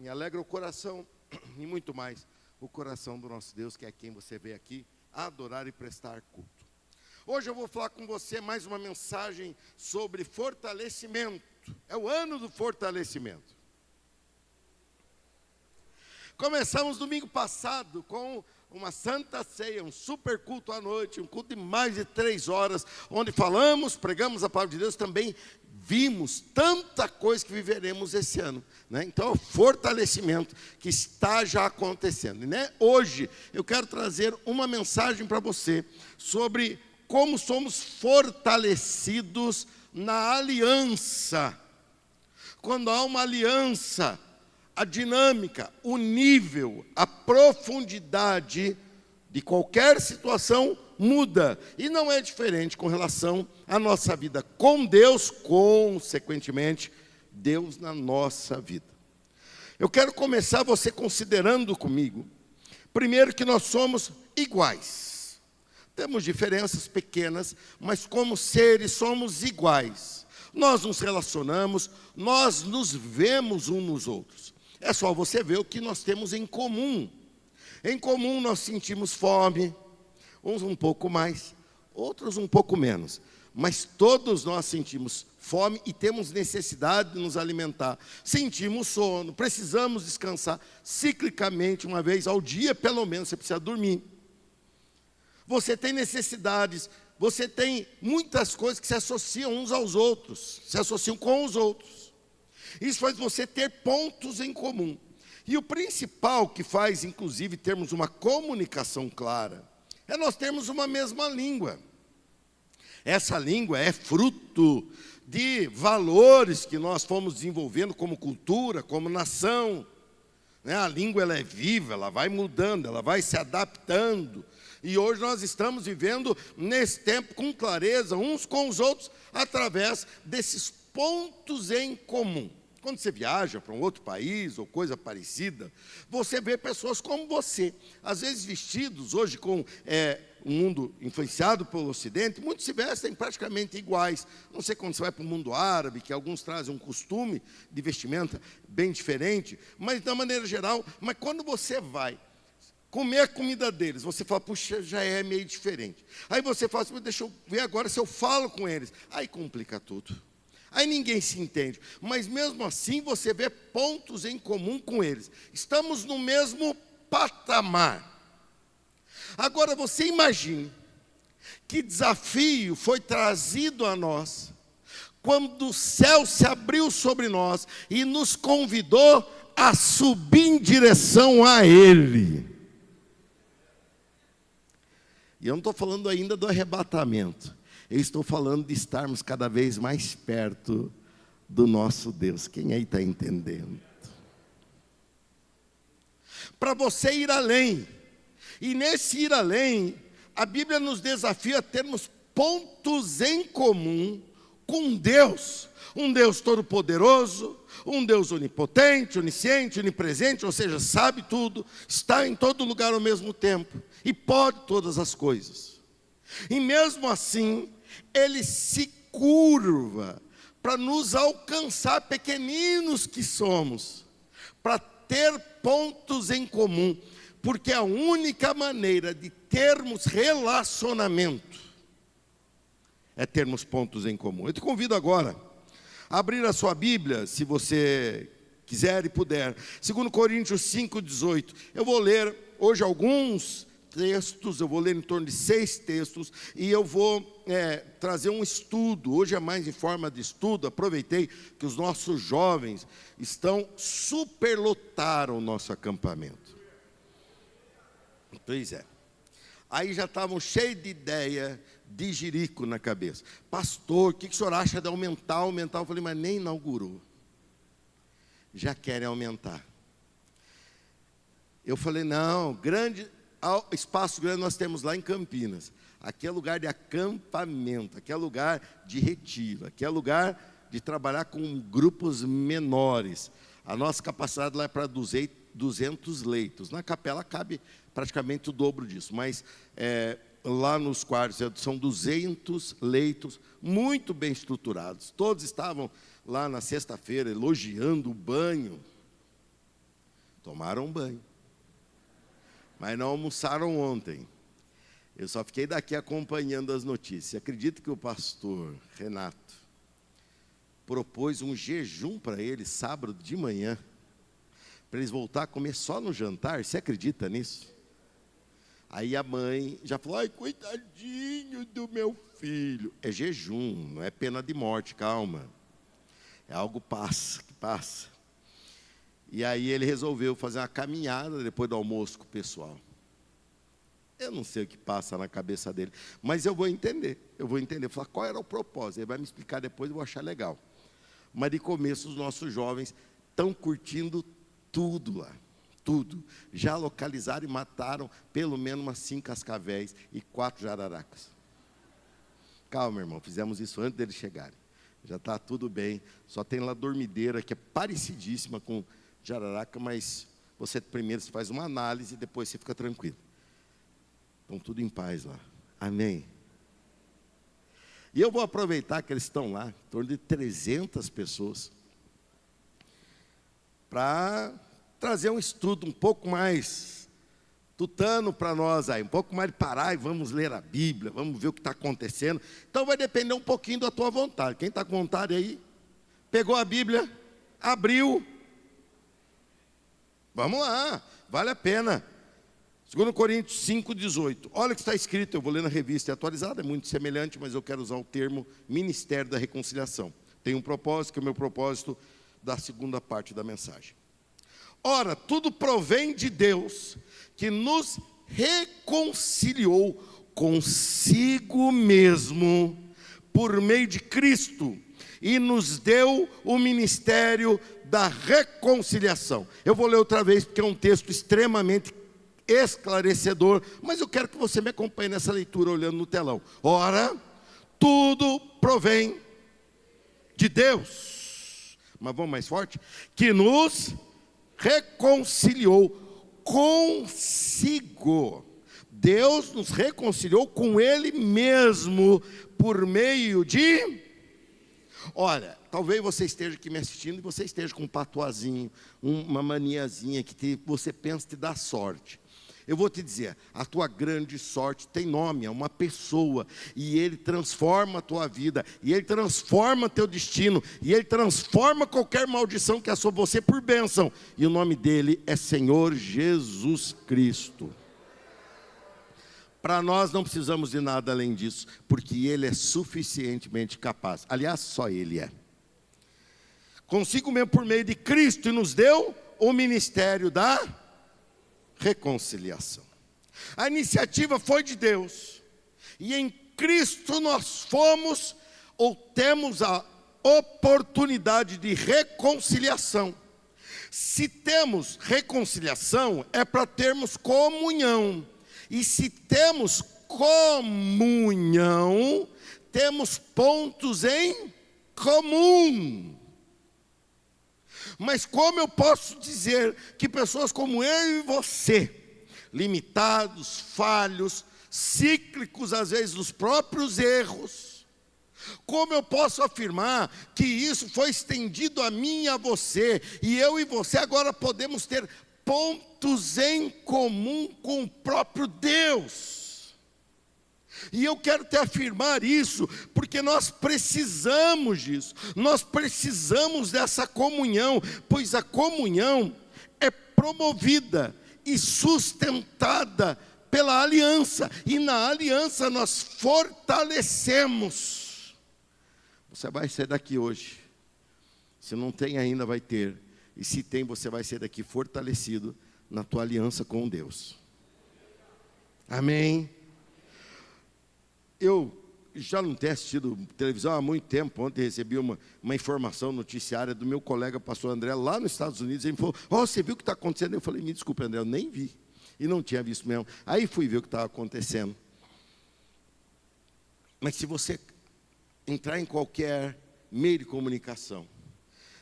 Me alegra o coração e muito mais o coração do nosso Deus, que é quem você veio aqui adorar e prestar culto. Hoje eu vou falar com você mais uma mensagem sobre fortalecimento. É o ano do fortalecimento. Começamos domingo passado com uma santa ceia, um super culto à noite, um culto de mais de 3 horas, onde falamos, pregamos a palavra de Deus, também vimos tanta coisa que viveremos esse ano, né? Então, é o fortalecimento que está já acontecendo, né? Hoje, eu quero trazer uma mensagem para você sobre como somos fortalecidos na aliança. Quando há uma aliança, a dinâmica, o nível, a profundidade de qualquer situação muda. E não é diferente com relação à nossa vida com Deus, consequentemente, Deus na nossa vida. Eu quero começar você considerando comigo, primeiro, que nós somos iguais. Temos diferenças pequenas, mas como seres somos iguais. Nós nos relacionamos, nós nos vemos uns nos outros. É só você ver o que nós temos em comum. Em comum nós sentimos fome, uns um pouco mais, outros um pouco menos. Mas todos nós sentimos fome e temos necessidade de nos alimentar. Sentimos sono, precisamos descansar ciclicamente, uma vez ao dia, pelo menos, você precisa dormir. Você tem necessidades, você tem muitas coisas que se associam uns aos outros, se associam com os outros. Isso faz você ter pontos em comum. E o principal que faz, inclusive, termos uma comunicação clara, é nós termos uma mesma língua. Essa língua é fruto de valores que nós fomos desenvolvendo como cultura, como nação. A língua ela é viva, ela vai mudando, ela vai se adaptando. E hoje nós estamos vivendo nesse tempo com clareza, uns com os outros, através desses pontos em comum. Quando você viaja para um outro país ou coisa parecida, você vê pessoas como você, às vezes vestidos, hoje com um mundo influenciado pelo Ocidente, muitos se vestem praticamente iguais. Não sei quando você vai para o mundo árabe, que alguns trazem um costume de vestimenta bem diferente, mas da maneira geral, mas quando você vai comer a comida deles, você fala, puxa, já é meio diferente. Aí você fala assim, deixa eu ver agora se eu falo com eles. Aí complica tudo. Aí ninguém se entende. Mas mesmo assim você vê pontos em comum com eles. Estamos no mesmo patamar. Agora você imagine que desafio foi trazido a nós quando o céu se abriu sobre nós e nos convidou a subir em direção a Ele. E eu não estou falando ainda do arrebatamento. Eu estou falando de estarmos cada vez mais perto do nosso Deus. Quem aí está entendendo? Para você ir além. E nesse ir além, a Bíblia nos desafia a termos pontos em comum com Deus. Um Deus todo-poderoso, um Deus onipotente, onisciente, onipresente, ou seja, sabe tudo, está em todo lugar ao mesmo tempo e pode todas as coisas. E mesmo assim, Ele se curva para nos alcançar, pequeninos que somos, para ter pontos em comum, porque a única maneira de termos relacionamento é termos pontos em comum. Eu te convido agora a abrir a sua Bíblia, se você quiser e puder, 2 Coríntios 5,18. Eu vou ler hoje alguns textos, eu vou ler em torno de 6 textos, e eu vou trazer um estudo. Hoje é mais em forma de estudo. Aproveitei que os nossos jovens superlotaram o nosso acampamento. Pois é. Aí já estavam cheios de ideia de jirico na cabeça. Pastor, o que o senhor acha de aumentar? Eu falei, mas nem inaugurou. Já querem aumentar. Eu falei, não, espaço grande nós temos lá em Campinas. Aqui é lugar de acampamento, aqui é lugar de retiro, aqui é lugar de trabalhar com grupos menores. A nossa capacidade lá é para 200 leitos. Na capela cabe praticamente o dobro disso, mas lá nos quartos são 200 leitos, muito bem estruturados. Todos estavam lá na sexta-feira elogiando o banho. Tomaram banho. Mas não almoçaram ontem. Eu só fiquei daqui acompanhando as notícias. Acredito que o pastor Renato propôs um jejum para eles sábado de manhã, para eles voltar a comer só no jantar. Você acredita nisso? Aí a mãe já falou: ai, coitadinho do meu filho. É jejum, não é pena de morte, calma. É algo que passa. E aí ele resolveu fazer uma caminhada depois do almoço com o pessoal. Eu não sei o que passa na cabeça dele, mas eu vou entender. Eu vou falar qual era o propósito. Ele vai me explicar depois, eu vou achar legal. Mas de começo os nossos jovens estão curtindo tudo lá. Tudo. Já localizaram e mataram pelo menos umas 5 cascavéis e 4 jararacas. Calma, irmão, fizemos isso antes deles chegarem. Já está tudo bem. Só tem lá dormideira, que é parecidíssima com jararaca, mas você primeiro faz uma análise e depois você fica tranquilo. Estão tudo em paz lá. Amém. E eu vou aproveitar que eles estão lá, em torno de 300 pessoas, para trazer um estudo um pouco mais tutano para nós aí, um pouco mais de parar e vamos ler a Bíblia, vamos ver o que está acontecendo. Então vai depender um pouquinho da tua vontade. Quem está com vontade aí, pegou a Bíblia, abriu, vamos lá, vale a pena. 2 Coríntios 5,18. Olha o que está escrito, eu vou ler na revista atualizada, é muito semelhante, mas eu quero usar o termo Ministério da Reconciliação. Tem um propósito, que é o meu propósito da segunda parte da mensagem. Ora, tudo provém de Deus, que nos reconciliou consigo mesmo, por meio de Cristo, e nos deu o ministério da reconciliação. Eu vou ler outra vez, porque é um texto extremamente esclarecedor, mas eu quero que você me acompanhe nessa leitura olhando no telão. Ora, tudo provém de Deus, mas vamos mais forte, que nos reconciliou consigo. Deus nos reconciliou com Ele mesmo, por meio de... Olha, talvez você esteja aqui me assistindo e você esteja com um patuazinho, uma maniazinha que você pensa te dá sorte. Eu vou te dizer, a tua grande sorte tem nome, é uma pessoa, e Ele transforma a tua vida, e Ele transforma teu destino, e Ele transforma qualquer maldição que é sobre você por bênção, e o nome dEle é Senhor Jesus Cristo. Para nós não precisamos de nada além disso, porque Ele é suficientemente capaz, aliás, só Ele é. Consigo mesmo por meio de Cristo, e nos deu o ministério da reconciliação. A iniciativa foi de Deus, e em Cristo nós fomos ou temos a oportunidade de reconciliação. Se temos reconciliação, é para termos comunhão, e se temos comunhão, temos pontos em comum. Mas como eu posso dizer que pessoas como eu e você, limitados, falhos, cíclicos às vezes dos próprios erros, como eu posso afirmar que isso foi estendido a mim e a você, e eu e você agora podemos ter pontos em comum com o próprio Deus? E eu quero te afirmar isso, porque nós precisamos disso, nós precisamos dessa comunhão, pois a comunhão é promovida e sustentada pela aliança, e na aliança nós fortalecemos. Você vai sair daqui hoje, se não tem ainda vai ter, e se tem você vai sair daqui fortalecido na tua aliança com Deus. Amém? Eu já não tenho assistido televisão há muito tempo. Ontem recebi uma informação noticiária do meu colega pastor André, lá nos Estados Unidos. Ele me falou: você viu o que está acontecendo? Eu falei: me desculpe, André, eu nem vi. E não tinha visto mesmo. Aí fui ver o que estava acontecendo. Mas se você entrar em qualquer meio de comunicação,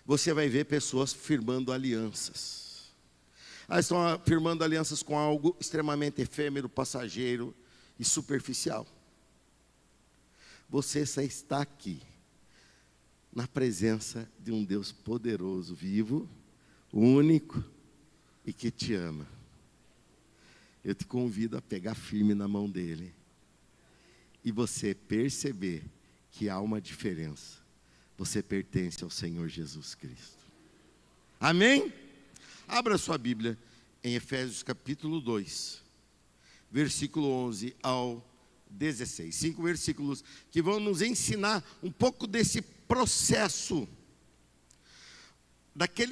você vai ver pessoas firmando alianças. Elas estão firmando alianças com algo extremamente efêmero, passageiro e superficial. Você só está aqui, na presença de um Deus poderoso, vivo, único, e que te ama. Eu te convido a pegar firme na mão dele e você perceber que há uma diferença. Você pertence ao Senhor Jesus Cristo. Amém? Abra sua Bíblia em Efésios capítulo 2, versículo 11 ao 16. 5 versículos que vão nos ensinar um pouco desse processo,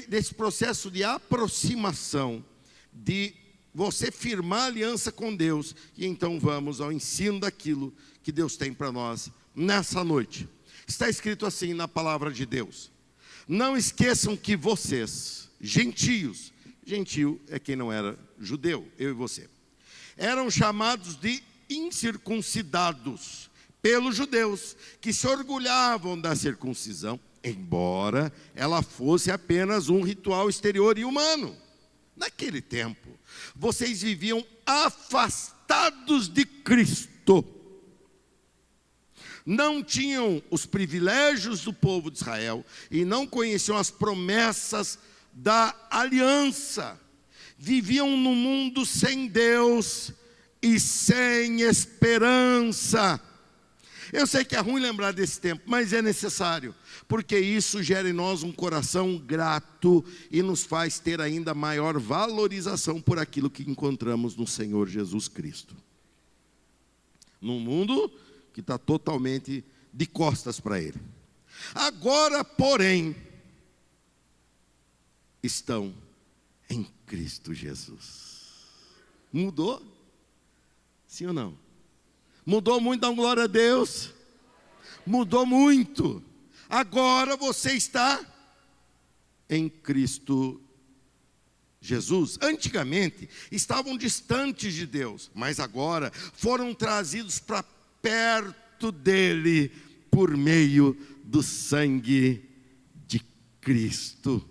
desse processo de aproximação, de você firmar aliança com Deus. E então vamos ao ensino daquilo que Deus tem para nós nessa noite. Está escrito assim na palavra de Deus: não esqueçam que vocês, gentios, gentio é quem não era judeu, eu e você, eram chamados de incircuncidados pelos judeus, que se orgulhavam da circuncisão, embora ela fosse apenas um ritual exterior e humano. Naquele tempo, vocês viviam afastados de Cristo. Não tinham os privilégios do povo de Israel e não conheciam as promessas da aliança. Viviam num mundo sem Deus e sem esperança. Eu sei que é ruim lembrar desse tempo, mas é necessário, porque isso gera em nós um coração grato e nos faz ter ainda maior valorização por aquilo que encontramos no Senhor Jesus Cristo. Num mundo que está totalmente de costas para Ele. Agora, porém, estão em Cristo Jesus. Mudou? Sim ou não? Mudou muito, dá uma glória a Deus. Mudou muito. Agora você está em Cristo Jesus. Antigamente estavam distantes de Deus, mas agora foram trazidos para perto dele por meio do sangue de Cristo.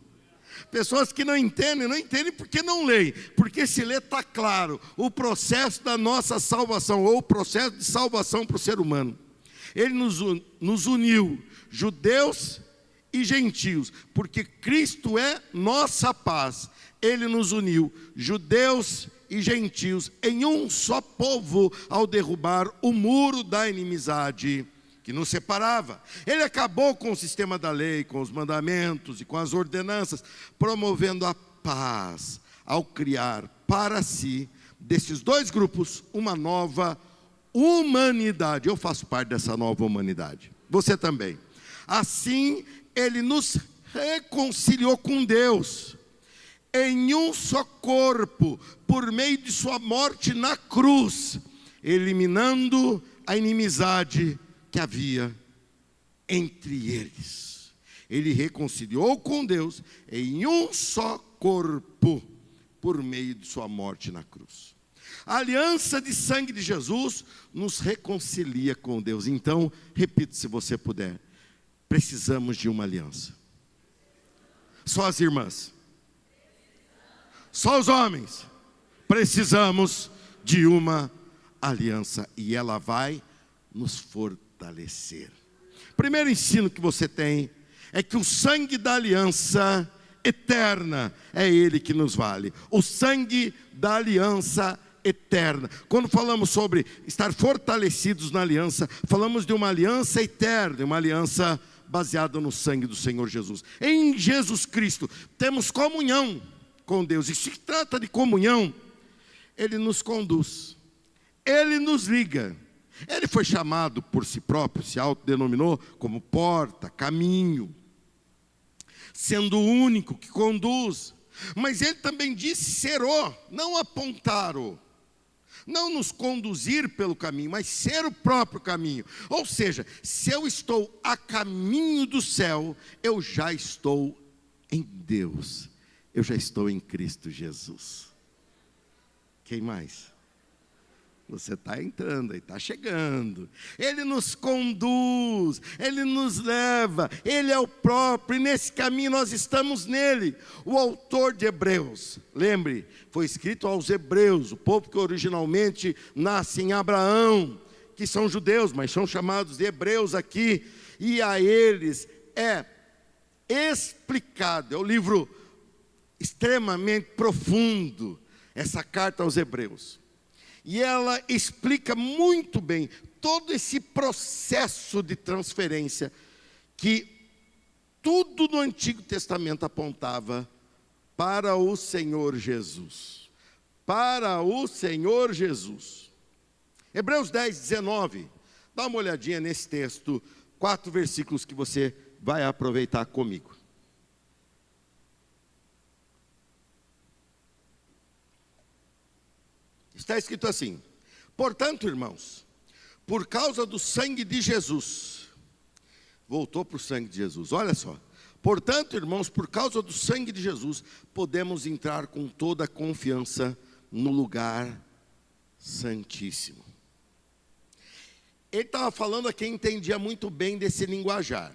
Pessoas que não entendem porque não leem, porque se lê está claro, o processo da nossa salvação, ou o processo de salvação para o ser humano. Ele nos uniu, judeus e gentios, porque Cristo é nossa paz. Ele nos uniu, judeus e gentios, em um só povo, ao derrubar o muro da inimizade que nos separava. Ele acabou com o sistema da lei, com os mandamentos e com as ordenanças, promovendo a paz, ao criar para si, desses dois grupos, uma nova humanidade. Eu faço parte dessa nova humanidade, você também. Assim, ele nos reconciliou com Deus, em um só corpo, por meio de sua morte na cruz, eliminando a inimizade que havia entre eles. Ele reconciliou com Deus em um só corpo, por meio de sua morte na cruz. A aliança de sangue de Jesus nos reconcilia com Deus. Então, repita se você puder: precisamos de uma aliança. Só as irmãs, só os homens, precisamos de uma aliança, e ela vai nos fortalecer. Primeiro ensino que você tem é que o sangue da aliança eterna é Ele que nos vale. O sangue da aliança eterna. Quando falamos sobre estar fortalecidos na aliança, falamos de uma aliança eterna, uma aliança baseada no sangue do Senhor Jesus. Em Jesus Cristo temos comunhão com Deus, e se trata de comunhão, Ele nos conduz, Ele nos liga. Ele foi chamado por si próprio, se autodenominou como porta, caminho, sendo o único que conduz. Mas ele também disse ser o, não apontar o, não nos conduzir pelo caminho, mas ser o próprio caminho. Ou seja, se eu estou a caminho do céu, eu já estou em Deus, eu já estou em Cristo Jesus. Quem mais? Você está entrando, está chegando. Ele nos conduz, Ele nos leva, Ele é o próprio, e nesse caminho nós estamos nele. O autor de Hebreus, lembre, foi escrito aos hebreus, o povo que originalmente nasce em Abraão, que são judeus, mas são chamados de hebreus aqui, e a eles é explicado, é o livro extremamente profundo essa carta aos Hebreus. E ela explica muito bem todo esse processo de transferência que tudo no Antigo Testamento apontava para o Senhor Jesus. Para o Senhor Jesus. Hebreus 10, 19. Dá uma olhadinha nesse texto, 4 versículos que você vai aproveitar comigo. Está escrito assim: portanto, irmãos, por causa do sangue de Jesus, voltou para o sangue de Jesus, olha só. Portanto, irmãos, por causa do sangue de Jesus, podemos entrar com toda a confiança no lugar santíssimo. Ele estava falando a quem entendia muito bem desse linguajar,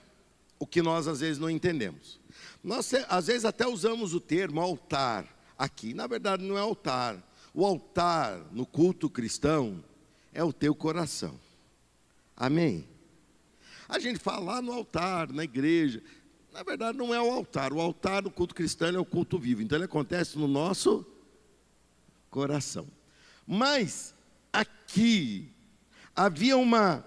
o que nós às vezes não entendemos. Nós às vezes até usamos o termo altar aqui, na verdade não é altar. O altar no culto cristão é o teu coração. Amém? A gente fala lá no altar, na igreja. Na verdade não é o altar. O altar no culto cristão é o culto vivo. Então ele acontece no nosso coração. Mas aqui havia uma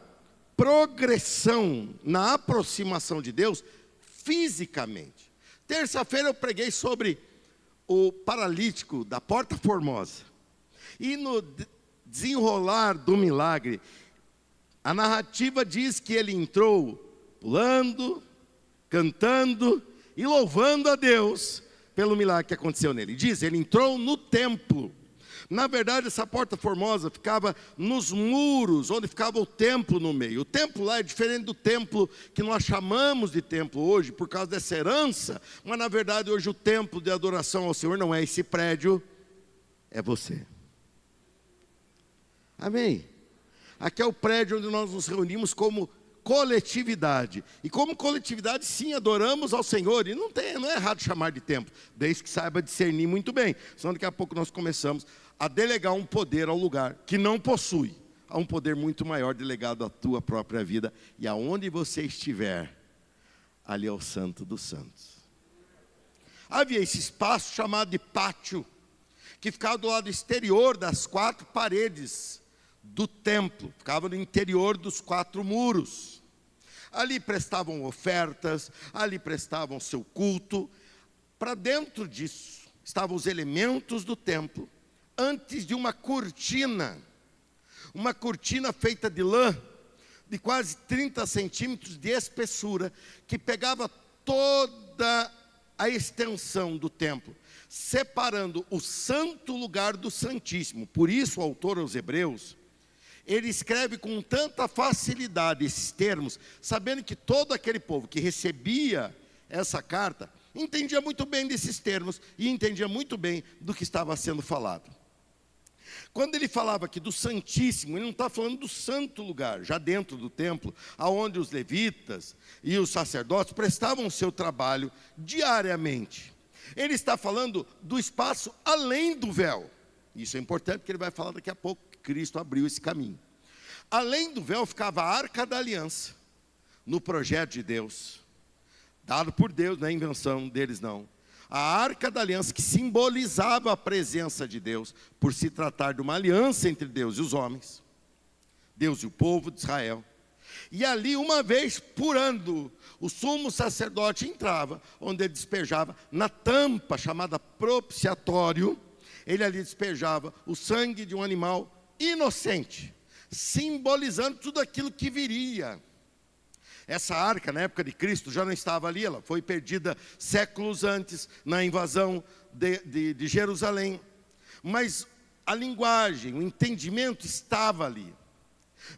progressão na aproximação de Deus fisicamente. Terça-feira eu preguei sobre o paralítico da Porta Formosa. E no desenrolar do milagre, a narrativa diz que ele entrou pulando, cantando e louvando a Deus pelo milagre que aconteceu nele. Diz, ele entrou no templo. Na verdade, essa Porta Formosa ficava nos muros, onde ficava o templo no meio. O templo lá é diferente do templo que nós chamamos de templo hoje, por causa dessa herança. Mas, na verdade, hoje o templo de adoração ao Senhor não é esse prédio, é você. Amém? Aqui é o prédio onde nós nos reunimos como coletividade. E como coletividade, sim, adoramos ao Senhor. E não é errado chamar de templo, desde que saiba discernir muito bem. Senão daqui a pouco nós começamos a delegar um poder ao lugar que não possui. Há um poder muito maior delegado à tua própria vida. E aonde você estiver, ali é o Santo dos Santos. Havia esse espaço chamado de pátio, que ficava do lado exterior das 4 paredes do templo, ficava no interior dos 4 muros. Ali prestavam ofertas, ali prestavam seu culto. Para dentro disso estavam os elementos do templo, antes de uma cortina feita de lã, de quase 30 centímetros de espessura, que pegava toda a extensão do templo, separando o santo lugar do santíssimo. Por isso o autor aos Hebreus, ele escreve com tanta facilidade esses termos, sabendo que todo aquele povo que recebia essa carta, entendia muito bem desses termos, e entendia muito bem do que estava sendo falado. Quando ele falava aqui do Santíssimo, ele não está falando do santo lugar, já dentro do templo, aonde os levitas e os sacerdotes prestavam o seu trabalho diariamente. Ele está falando do espaço além do véu. Isso é importante, porque ele vai falar daqui a pouco que Cristo abriu esse caminho. Além do véu ficava a Arca da Aliança, no projeto de Deus, dado por Deus, não é invenção deles não. A Arca da Aliança, que simbolizava a presença de Deus, por se tratar de uma aliança entre Deus e os homens, Deus e o povo de Israel. E ali, uma vez por ano, o sumo sacerdote entrava, onde ele despejava, na tampa chamada propiciatório, ele ali despejava o sangue de um animal inocente, simbolizando tudo aquilo que viria. Essa arca, na época de Cristo, já não estava ali, ela foi perdida séculos antes, na invasão de Jerusalém. Mas a linguagem, o entendimento estava ali.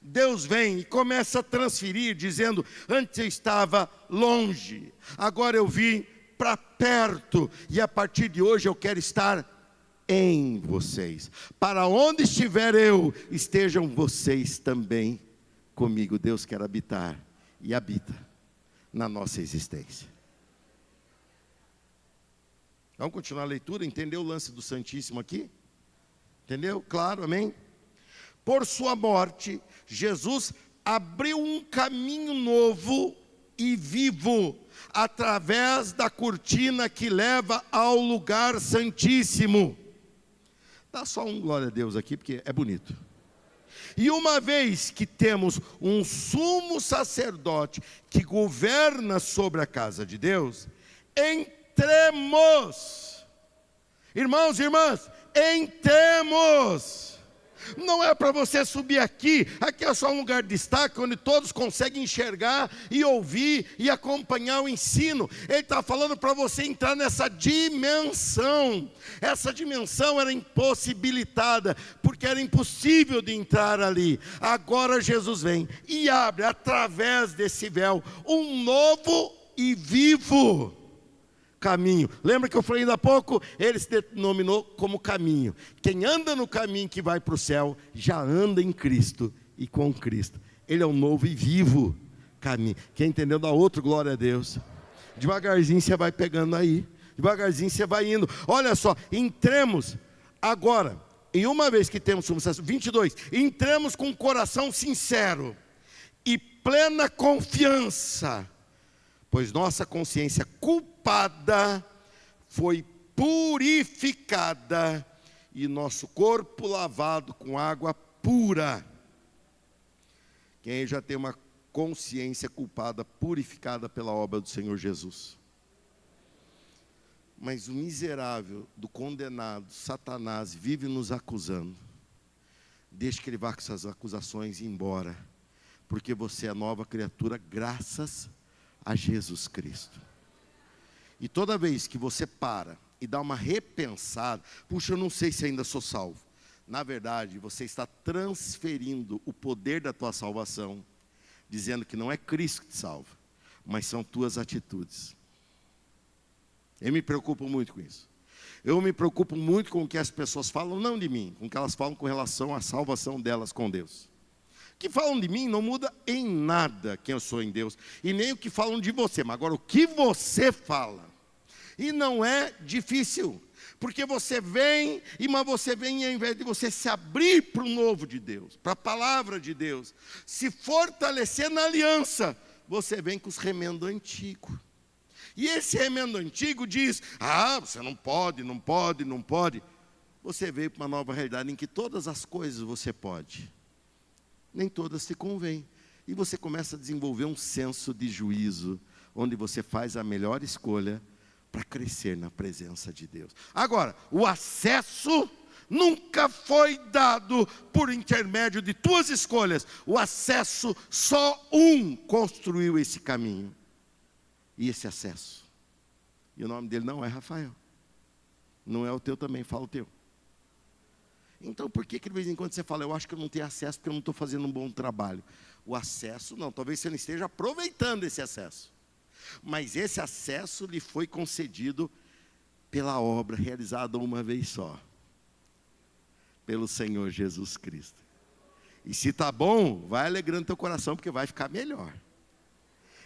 Deus vem e começa a transferir, dizendo, antes eu estava longe, agora eu vim para perto, e a partir de hoje eu quero estar em vocês. Para onde estiver eu, estejam vocês também comigo. Deus quer habitar e habita na nossa existência. Vamos continuar a leitura, entendeu o lance do Santíssimo aqui? Entendeu? Claro, amém? Por sua morte, Jesus abriu um caminho novo e vivo, através da cortina que leva ao lugar santíssimo. Dá só um glória a Deus aqui, porque é bonito. E uma vez que temos um sumo sacerdote que governa sobre a casa de Deus, entremos. Irmãos e irmãs, entremos. Não é para você subir aqui é só um lugar de destaque, onde todos conseguem enxergar e ouvir e acompanhar o ensino. Ele está falando para você entrar nessa dimensão. Essa dimensão era impossibilitada, porque era impossível de entrar ali. Agora Jesus vem e abre, através desse véu, um novo e vivo caminho. Lembra que eu falei ainda há pouco? Ele se denominou como caminho. Quem anda no caminho que vai para o céu, já anda em Cristo e com Cristo. Ele é um novo e vivo caminho. Quem entendeu, dá outro glória a Deus. Devagarzinho você vai pegando aí. Devagarzinho você vai indo. Olha só, entremos agora. E uma vez que temos sumo sacerdote, 22, entremos com um coração sincero e plena confiança, pois nossa consciência culpada foi purificada e nosso corpo lavado com água pura. Quem já tem uma consciência culpada, purificada pela obra do Senhor Jesus? Mas o miserável do condenado, Satanás, vive nos acusando. Deixe que ele vá com essas acusações embora, porque você é nova criatura graças a Jesus Cristo. E toda vez que você para e dá uma repensada, puxa, eu não sei se ainda sou salvo. Na verdade, você está transferindo o poder da tua salvação, dizendo que não é Cristo que te salva, mas são tuas atitudes. Eu me preocupo muito com isso. Eu me preocupo muito com o que as pessoas falam, não de mim, com o que elas falam com relação à salvação delas com Deus. O que falam de mim não muda em nada quem eu sou em Deus, e nem o que falam de você, mas agora o que você fala. E não é difícil, porque você vem, mas você vem, ao invés de você se abrir para o novo de Deus, para a palavra de Deus, se fortalecer na aliança, você vem com os remendos antigos. E esse remendo antigo diz, você não pode, não pode, não pode. Você veio para uma nova realidade em que todas as coisas você pode. Nem todas te convêm. E você começa a desenvolver um senso de juízo, onde você faz a melhor escolha para crescer na presença de Deus. Agora, o acesso nunca foi dado por intermédio de tuas escolhas. O acesso, só um construiu esse caminho. E esse acesso. E o nome dele não é Rafael. Não é o teu também, fala o teu. Então por que de vez em quando você fala, eu acho que eu não tenho acesso porque eu não estou fazendo um bom trabalho? O acesso não, talvez você não esteja aproveitando esse acesso. Mas esse acesso lhe foi concedido pela obra realizada uma vez só. Pelo Senhor Jesus Cristo. E se está bom, vai alegrando teu coração porque vai ficar melhor.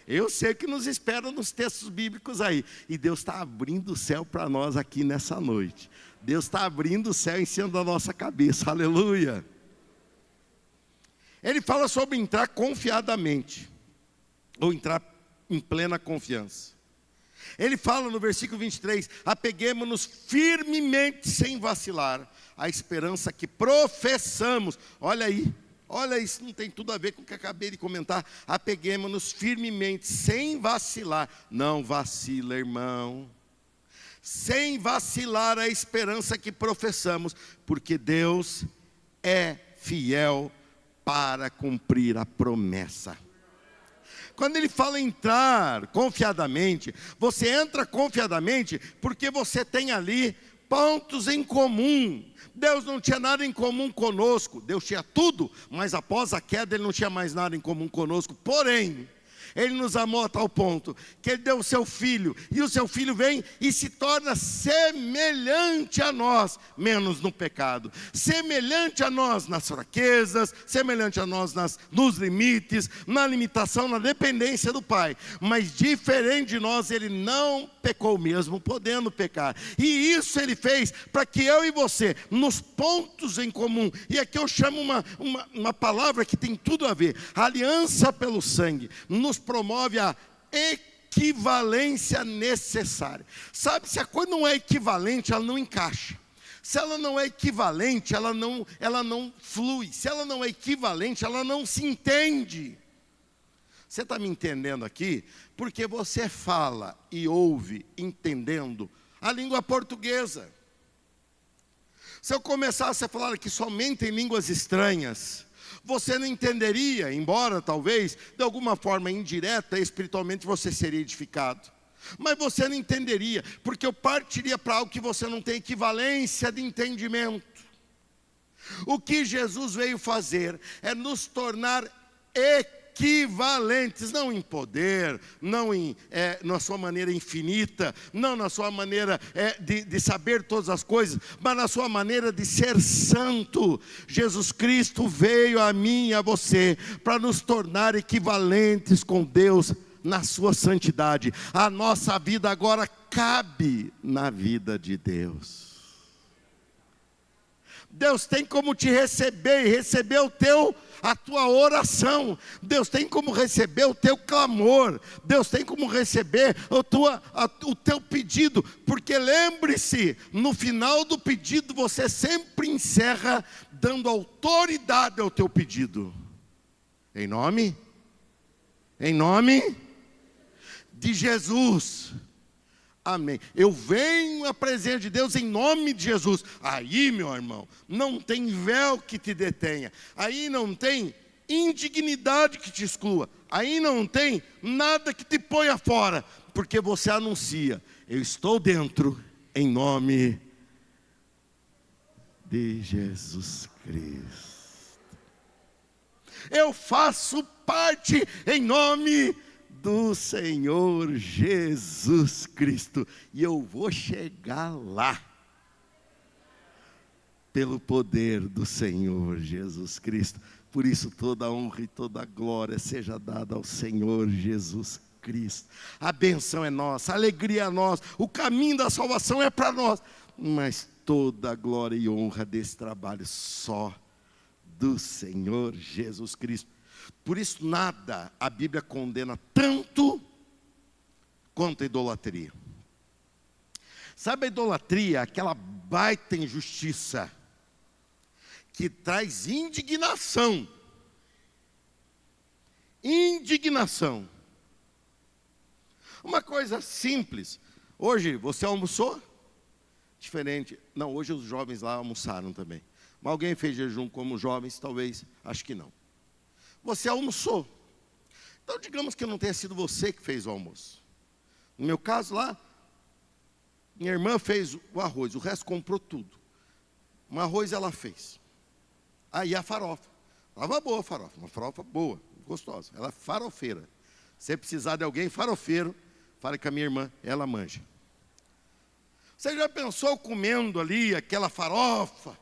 Eu sei que nos espera nos textos bíblicos aí. E Deus está abrindo o céu para nós aqui nessa noite. Deus está abrindo o céu em cima da nossa cabeça. Aleluia. Ele fala sobre entrar confiadamente. Ou entrar em plena confiança. Ele fala no versículo 23. Apeguemo-nos firmemente sem vacilar a esperança que professamos. Olha aí. Olha, isso não tem tudo a ver com o que acabei de comentar. Apeguemo-nos firmemente, sem vacilar. Não vacila, irmão. Sem vacilar a esperança que professamos, porque Deus é fiel para cumprir a promessa. Quando ele fala entrar confiadamente, você entra confiadamente porque você tem ali pontos em comum. Deus não tinha nada em comum conosco. Deus tinha tudo, mas após a queda ele não tinha mais nada em comum conosco. Porém, Ele nos amou a tal ponto que Ele deu o seu Filho, e o seu Filho vem e se torna semelhante a nós, menos no pecado, semelhante a nós nas fraquezas, semelhante a nós nos limites, na limitação, na dependência do Pai, mas diferente de nós. Ele não pecou mesmo, podendo pecar, e isso Ele fez para que eu e você, nos pontos em comum, e aqui eu chamo uma palavra que tem tudo a ver, aliança pelo sangue, nos promove a equivalência necessária. Sabe, se a coisa não é equivalente, ela não encaixa. Se ela não é equivalente, ela não flui. Se ela não é equivalente, ela não se entende. Você está me entendendo aqui? Porque você fala e ouve entendendo a língua portuguesa. Se eu começasse a falar aqui somente em línguas estranhas, você não entenderia, embora talvez, de alguma forma indireta, espiritualmente você seria edificado. Mas você não entenderia, porque eu partiria para algo que você não tem equivalência de entendimento. O que Jesus veio fazer é nos tornar equivalentes, não em poder, não na sua maneira infinita, não na sua maneira de saber todas as coisas, mas na sua maneira de ser santo. Jesus Cristo veio a mim e a você para nos tornar equivalentes com Deus na sua santidade. A nossa vida agora cabe na vida de Deus. Deus tem como te receber e receber a tua oração. Deus tem como receber o teu clamor. Deus tem como receber o teu pedido. Porque lembre-se, no final do pedido você sempre encerra dando autoridade ao teu pedido. Em nome de Jesus. Amém. Eu venho à presença de Deus em nome de Jesus. Aí, meu irmão, não tem véu que te detenha. Aí não tem indignidade que te exclua. Aí não tem nada que te ponha fora. Porque você anuncia: eu estou dentro em nome de Jesus Cristo. Eu faço parte em nome do Senhor Jesus Cristo, e eu vou chegar lá, pelo poder do Senhor Jesus Cristo. Por isso toda a honra e toda a glória seja dada ao Senhor Jesus Cristo. A benção é nossa, a alegria é nossa, o caminho da salvação é para nós, mas toda a glória e honra desse trabalho só do Senhor Jesus Cristo. Por isso nada a Bíblia condena tanto quanto a idolatria. Sabe a idolatria, aquela baita injustiça que traz indignação. Indignação. Uma coisa simples. Hoje você almoçou? Diferente. Não, hoje os jovens lá almoçaram também. Mas alguém fez jejum como os jovens? Talvez, acho que não. Você almoçou. Então digamos que não tenha sido você que fez o almoço. No meu caso lá, minha irmã fez o arroz, o resto comprou tudo. Um arroz ela fez. Aí a farofa. Estava boa a farofa, uma farofa boa, gostosa. Ela é farofeira. Se precisar de alguém farofeiro, fale com a minha irmã, ela manja. Você já pensou comendo ali aquela farofa?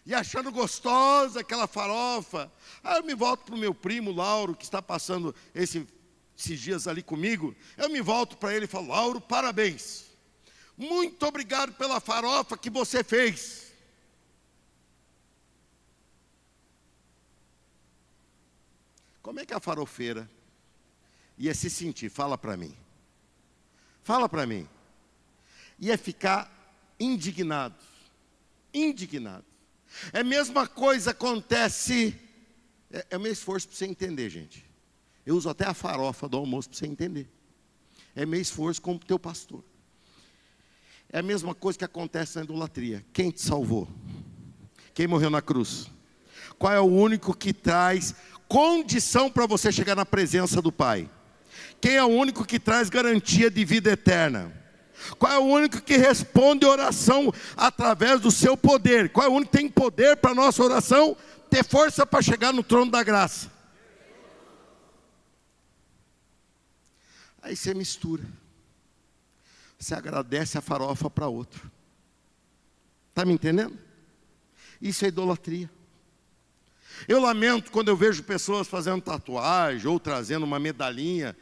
E achando gostosa aquela farofa. Aí eu me volto para o meu primo Lauro, que está passando esses dias ali comigo. Eu me volto para ele e falo: Lauro, parabéns. Muito obrigado pela farofa que você fez. Como é que a farofeira ia se sentir? Fala para mim. Fala para mim. Ia ficar indignado. Indignado. É a mesma coisa acontece. É o meu esforço para você entender, gente. Eu uso até a farofa do almoço para você entender. É meu esforço como teu pastor. É a mesma coisa que acontece na idolatria. Quem te salvou? Quem morreu na cruz? Qual é o único que traz condição para você chegar na presença do Pai? Quem é o único que traz garantia de vida eterna? Qual é o único que responde oração através do seu poder? Qual é o único que tem poder para a nossa oração ter força para chegar no trono da graça? Aí você mistura. Você agradece a farofa para outro. Está me entendendo? Isso é idolatria. Eu lamento quando eu vejo pessoas fazendo tatuagem ou trazendo uma medalhinha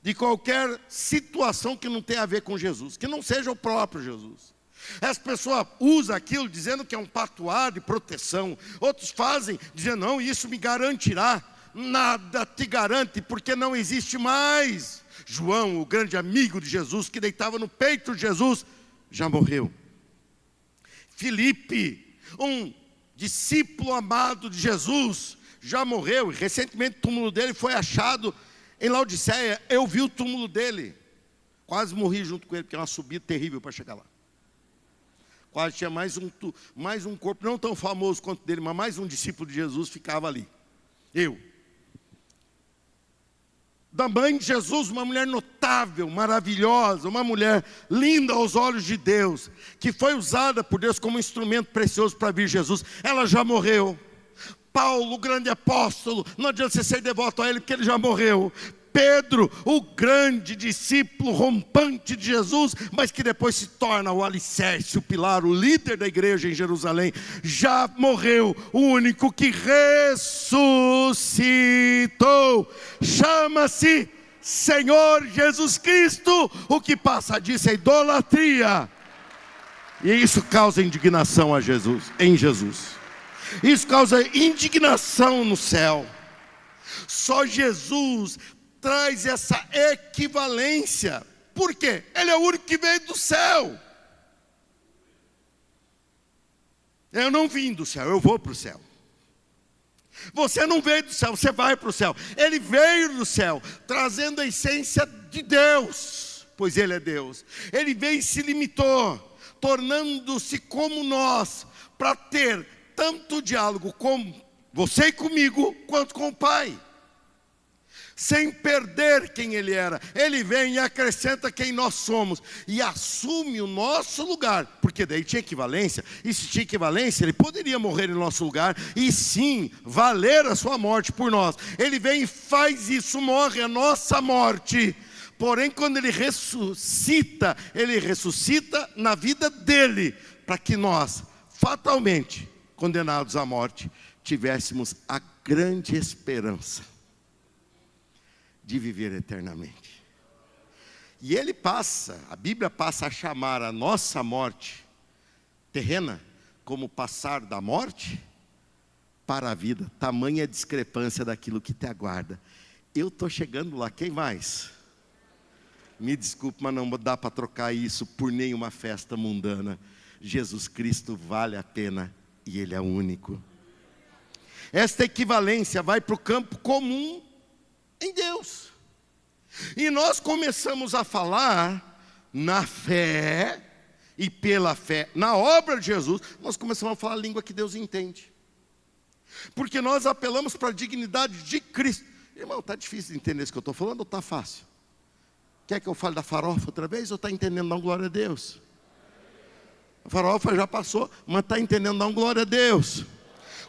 de qualquer situação que não tenha a ver com Jesus, que não seja o próprio Jesus. Essa pessoa usa aquilo dizendo que é um patuá de proteção. Outros fazem dizendo: não, isso me garantirá. nada te garante, porque não existe mais. João, o grande amigo de Jesus, que deitava no peito de Jesus, já morreu. Filipe, um discípulo amado de Jesus, já morreu. E recentemente o túmulo dele foi achado em Laodiceia. Eu vi o túmulo dele. Quase morri junto com ele, porque é uma subida terrível para chegar lá. Quase tinha mais um corpo, não tão famoso quanto dele, mas mais um discípulo de Jesus ficava ali. Eu. Da mãe de Jesus, uma mulher notável, maravilhosa, uma mulher linda aos olhos de Deus, que foi usada por Deus como instrumento precioso para vir Jesus. Ela já morreu. Paulo, o grande apóstolo, não adianta você ser devoto a ele, porque ele já morreu. Pedro, o grande discípulo rompante de Jesus, mas que depois se torna o alicerce, o pilar, o líder da igreja em Jerusalém, já morreu. O único que ressuscitou chama-se Senhor Jesus Cristo. O que passa disso é idolatria, e isso causa indignação a Jesus, em Jesus. Isso causa indignação no céu. Só Jesus traz essa equivalência. Por quê? Ele é o único que veio do céu. Eu não vim do céu, eu vou para o céu. Você não veio do céu, você vai para o céu. Ele veio do céu, trazendo a essência de Deus, pois Ele é Deus. Ele veio e se limitou, tornando-se como nós, para ter tanto diálogo com você e comigo, quanto com o Pai. Sem perder quem Ele era. Ele vem e acrescenta quem nós somos, e assume o nosso lugar, porque daí tinha equivalência. E se tinha equivalência, Ele poderia morrer em nosso lugar, e sim, valer a sua morte por nós. Ele vem e faz isso, morre a nossa morte. Porém, quando Ele ressuscita na vida dEle, para que nós, fatalmente condenados à morte, tivéssemos a grande esperança de viver eternamente. E Ele passa, a Bíblia passa a chamar a nossa morte terrena como passar da morte para a vida. Tamanha discrepância daquilo que te aguarda. Eu estou chegando lá, quem mais? Me desculpe, mas não dá para trocar isso por nenhuma festa mundana. Jesus Cristo vale a pena, e Ele é único. Esta equivalência vai para o campo comum em Deus. E nós começamos a falar na fé, e pela fé na obra de Jesus, nós começamos a falar a língua que Deus entende. Porque nós apelamos para a dignidade de Cristo. Irmão, está difícil de entender isso que eu estou falando, ou está fácil? Quer que eu fale da farofa outra vez, ou está entendendo? Dá glória a Deus. A farofa já passou, mas está entendendo? Dá glória a Deus.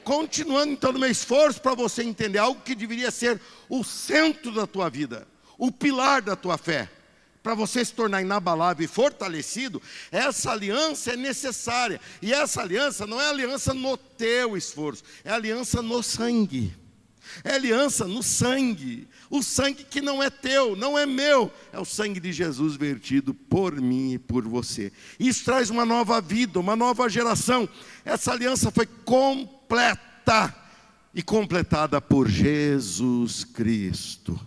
Continuando então no meu esforço para você entender algo que deveria ser o centro da tua vida, o pilar da tua fé, para você se tornar inabalável e fortalecido. Essa aliança é necessária, e essa aliança não é aliança no teu esforço, é aliança no sangue. É aliança no sangue, o sangue que não é teu, não é meu, é o sangue de Jesus vertido por mim e por você. Isso traz uma nova vida, uma nova geração. Essa aliança foi completa e completada por Jesus Cristo.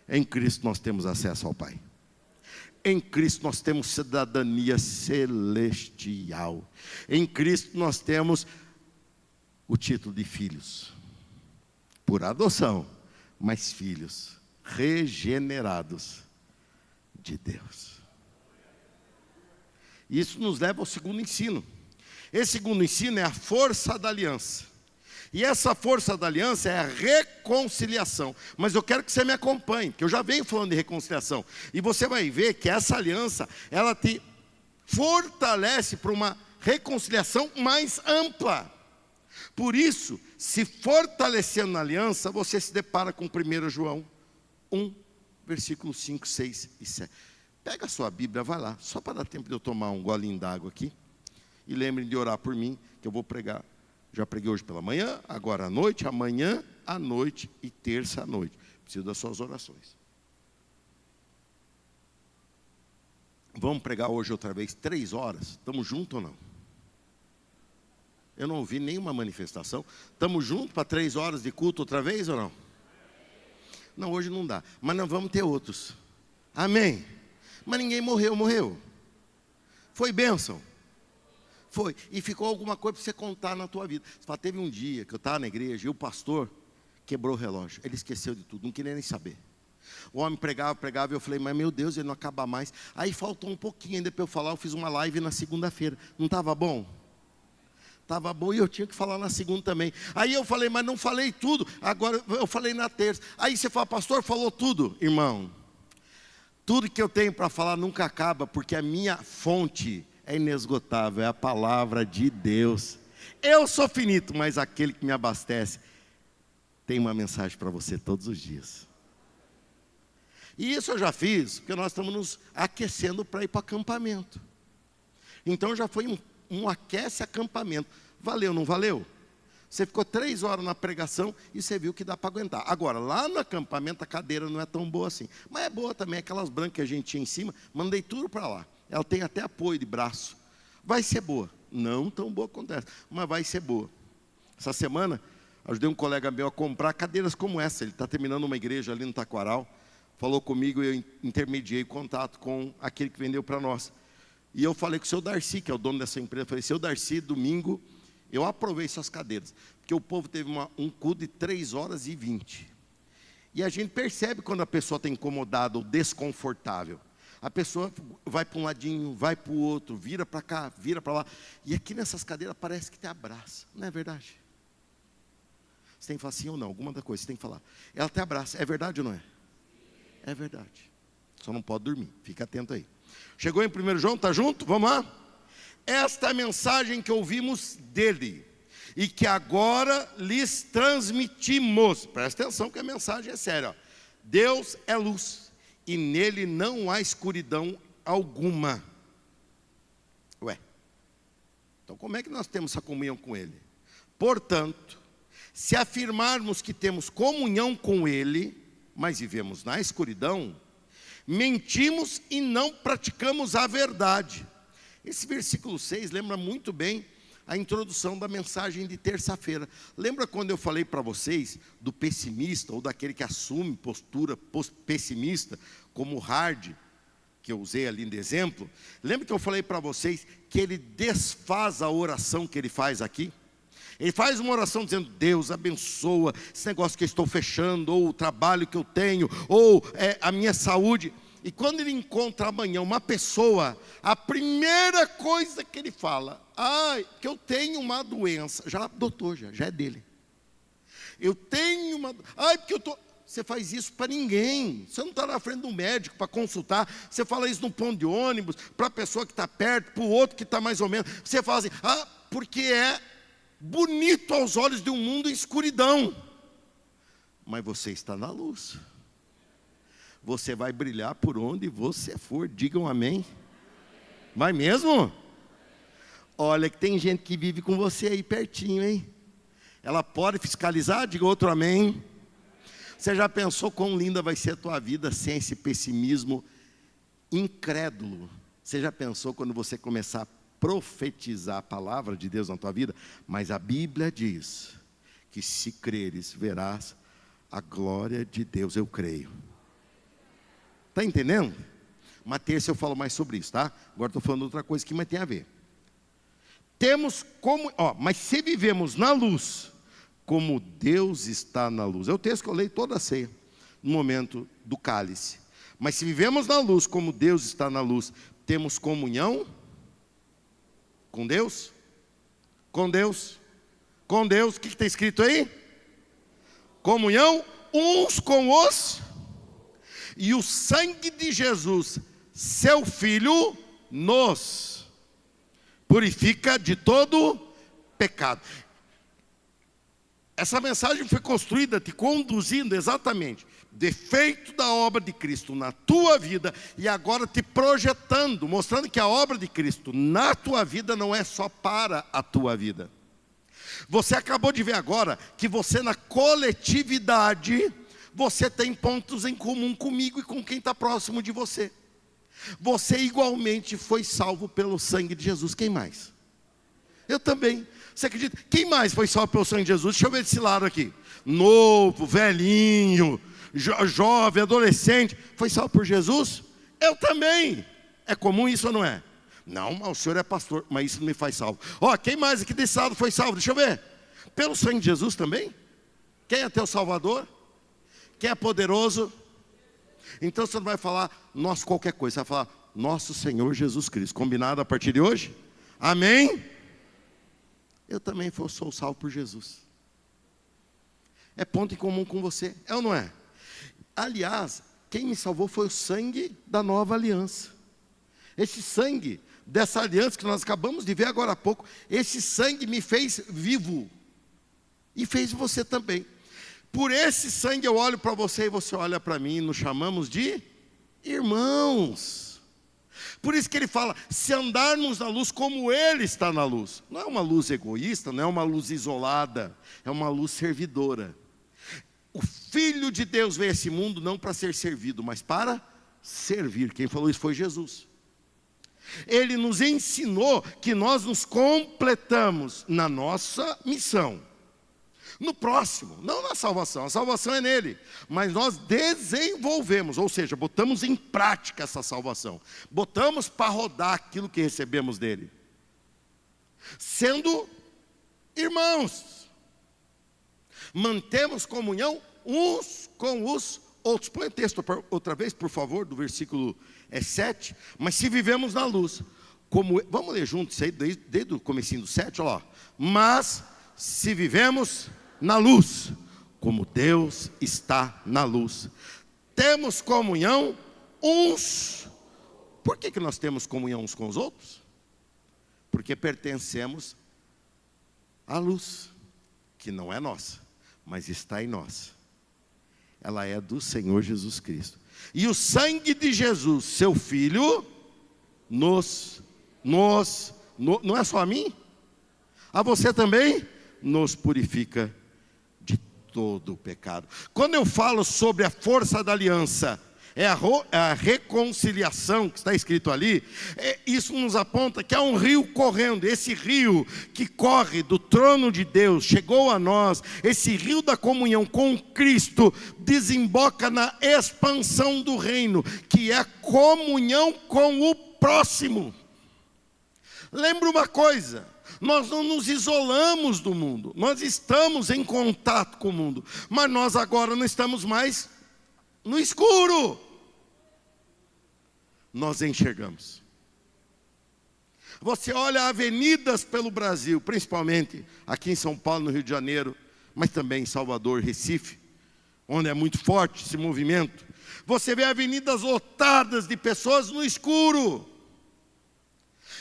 Em Cristo nós temos acesso ao Pai. Em Cristo nós temos cidadania celestial. Em Cristo nós temos o título de filhos, por adoção, mas filhos regenerados de Deus. Isso nos leva ao segundo ensino. Esse segundo ensino é a força da aliança. E essa força da aliança é a reconciliação. Mas eu quero que você me acompanhe, porque eu já venho falando de reconciliação. E você vai ver que essa aliança, ela te fortalece para uma reconciliação mais ampla. Por isso, se fortalecendo na aliança, você se depara com 1 João 1, versículos 5, 6 e 7. Pega a sua Bíblia, vai lá, só para dar tempo de eu tomar um golinho d'água aqui. E lembrem de orar por mim, que eu vou pregar. Já preguei hoje pela manhã, agora à noite, amanhã à noite e terça à noite. Preciso das suas orações. Vamos pregar hoje outra vez, 3 horas. Estamos juntos ou não? Eu não ouvi nenhuma manifestação. Estamos juntos para 3 horas de culto outra vez ou não? Não, hoje não dá. Mas nós vamos ter outros. Amém. Mas ninguém morreu. Foi bênção. Foi. E ficou alguma coisa para você contar na tua vida. Você fala, teve um dia que eu estava na igreja e o pastor quebrou o relógio. Ele esqueceu de tudo, não queria nem saber. O homem pregava, e eu falei, mas meu Deus, ele não acaba mais. Aí faltou um pouquinho ainda para eu falar, eu fiz uma live na segunda-feira. Não estava bom? Estava bom e eu tinha que falar na segunda também. Aí eu falei, mas não falei tudo. Agora eu falei na terça. Aí você fala, pastor, falou tudo. Irmão, tudo que eu tenho para falar nunca acaba, porque a minha fonte é inesgotável, é a palavra de Deus. Eu sou finito, mas aquele que me abastece tem uma mensagem para você todos os dias. E isso eu já fiz, porque nós estamos nos aquecendo para ir para acampamento. Então já foi um aquece-acampamento. Valeu, não valeu? Você ficou 3 horas na pregação e você viu que dá para aguentar. Agora, lá no acampamento a cadeira não é tão boa assim. Mas é boa também, aquelas brancas que a gente tinha em cima, mandei tudo para lá. Ela tem até apoio de braço. Vai ser boa. Não tão boa quanto essa, mas vai ser boa. Essa semana, ajudei um colega meu a comprar cadeiras como essa. Ele está terminando uma igreja ali no Taquaral. Falou comigo e eu intermediei contato com aquele que vendeu para nós. E eu falei com o seu Darcy, que é o dono dessa empresa. Eu falei, seu Darcy, domingo, eu aprovei suas cadeiras. Porque o povo teve um culto de 3 horas e 20. E a gente percebe quando a pessoa está incomodada ou desconfortável. A pessoa vai para um ladinho, vai para o outro, vira para cá, vira para lá. E aqui nessas cadeiras parece que te abraça. Não é verdade? Você tem que falar sim ou não, alguma da coisa, você tem que falar. Ela te abraça, é verdade ou não é? É verdade. Só não pode dormir, fica atento aí. Chegou em 1 João, está junto? Vamos lá? Esta é a mensagem que ouvimos dele e que agora lhes transmitimos. Presta atenção que a mensagem é séria. Ó. Deus é luz e nele não há escuridão alguma. Ué, então como é que nós temos essa comunhão com ele? Portanto, se afirmarmos que temos comunhão com ele, mas vivemos na escuridão, mentimos e não praticamos a verdade. Esse versículo 6 lembra muito bem a introdução da mensagem de terça-feira. Lembra quando eu falei para vocês do pessimista, ou daquele que assume postura pessimista, como o Hard, que eu usei ali de exemplo? Lembra que eu falei para vocês que ele desfaz a oração que ele faz aqui? Ele faz uma oração dizendo, Deus abençoa esse negócio que eu estou fechando, ou o trabalho que eu tenho, ou a minha saúde. E quando ele encontra amanhã uma pessoa, a primeira coisa que ele fala, que eu tenho uma doença, já adotou, já é dele. Eu tenho uma, porque eu estou... Você faz isso para ninguém. Você não está na frente do médico para consultar. Você fala isso no ponto de ônibus, para a pessoa que está perto, para o outro que está mais ou menos. Você fala assim, porque é bonito aos olhos de um mundo em escuridão. Mas você está na luz. Você vai brilhar por onde você for. Digam amém. Vai mesmo? Olha que tem gente que vive com você aí pertinho, hein? Ela pode fiscalizar? Diga outro amém. Você já pensou quão linda vai ser a tua vida sem esse pessimismo incrédulo? Você já pensou quando você começar a profetizar a palavra de Deus na tua vida? Mas a Bíblia diz que se creres, verás a glória de Deus. Eu creio. Está entendendo? Uma terça eu falo mais sobre isso, tá? Agora estou falando outra coisa que mais tem a ver. Temos como, mas se vivemos na luz, como Deus está na luz. É o texto que eu leio toda a ceia, no momento do cálice. Mas se vivemos na luz, como Deus está na luz, temos comunhão com Deus? Com Deus? Com Deus, o que está escrito aí? Comunhão uns com os... E o sangue de Jesus, seu Filho, nos purifica de todo pecado. Essa mensagem foi construída te conduzindo exatamente do efeito da obra de Cristo na tua vida e agora te projetando, mostrando que a obra de Cristo na tua vida não é só para a tua vida. Você acabou de ver agora que você na coletividade, você tem pontos em comum comigo e com quem está próximo de você. Você igualmente foi salvo pelo sangue de Jesus. Quem mais? Eu também. Você acredita? Quem mais foi salvo pelo sangue de Jesus? Deixa eu ver desse lado aqui. Novo, velhinho, jovem, adolescente. Foi salvo por Jesus? Eu também. É comum isso ou não é? Não, mas o senhor é pastor, mas isso não me faz salvo. Ó, quem mais aqui desse lado foi salvo? Deixa eu ver. Pelo sangue de Jesus também? Quem é teu Salvador? Quem é poderoso? Então você não vai falar nosso qualquer coisa, você vai falar nosso Senhor Jesus Cristo. Combinado a partir de hoje? Amém? Eu também sou salvo por Jesus. É ponto em comum com você, é ou não é? Aliás, quem me salvou foi o sangue da nova aliança. Esse sangue dessa aliança que nós acabamos de ver agora há pouco, esse sangue me fez vivo. E fez você também. Por esse sangue eu olho para você e você olha para mim e nos chamamos de irmãos. Por isso que ele fala, se andarmos na luz como ele está na luz. Não é uma luz egoísta, não é uma luz isolada, é uma luz servidora. O Filho de Deus veio a esse mundo não para ser servido, mas para servir. Quem falou isso foi Jesus. Ele nos ensinou que nós nos completamos na nossa missão. No próximo, não na salvação, a salvação é nele, mas nós desenvolvemos, ou seja, botamos em prática essa salvação, botamos para rodar aquilo que recebemos dele, sendo irmãos, mantemos comunhão uns com os outros. Põe o texto outra vez, por favor, do versículo 7, mas se vivemos na luz, vamos ler juntos isso aí, desde o comecinho do 7, olha lá, mas se vivemos na luz, como Deus está na luz, temos comunhão uns. Por que nós temos comunhão uns com os outros? Porque pertencemos à luz, que não é nossa, mas está em nós. Ela é do Senhor Jesus Cristo. E o sangue de Jesus, seu Filho, não é só a mim, a você também, nos purifica de todo o pecado. Quando eu falo sobre a força da aliança, é a reconciliação que está escrito ali, isso nos aponta que há um rio correndo. Esse rio que corre do trono de Deus, chegou a nós, esse rio da comunhão com Cristo, desemboca na expansão do reino, que é comunhão com o próximo. Lembra uma coisa, nós não nos isolamos do mundo, nós estamos em contato com o mundo, mas nós agora não estamos mais no escuro, nós enxergamos. Você olha avenidas pelo Brasil, principalmente aqui em São Paulo, no Rio de Janeiro, mas também em Salvador, Recife, onde é muito forte esse movimento. Você vê avenidas lotadas de pessoas no escuro.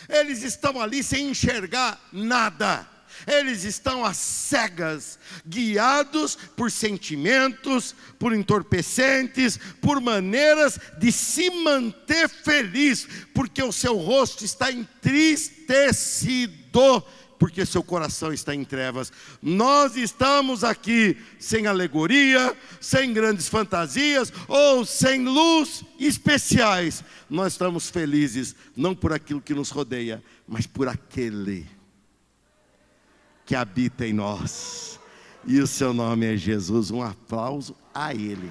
Eles estão ali sem enxergar nada. Eles estão às cegas, guiados por sentimentos, por entorpecentes, por maneiras de se manter feliz, porque o seu rosto está entristecido, porque seu coração está em trevas. Nós estamos aqui sem alegoria, sem grandes fantasias ou sem luz especiais. Nós estamos felizes, não por aquilo que nos rodeia, mas por aquele que habita em nós, e o seu nome é Jesus. Um aplauso a Ele.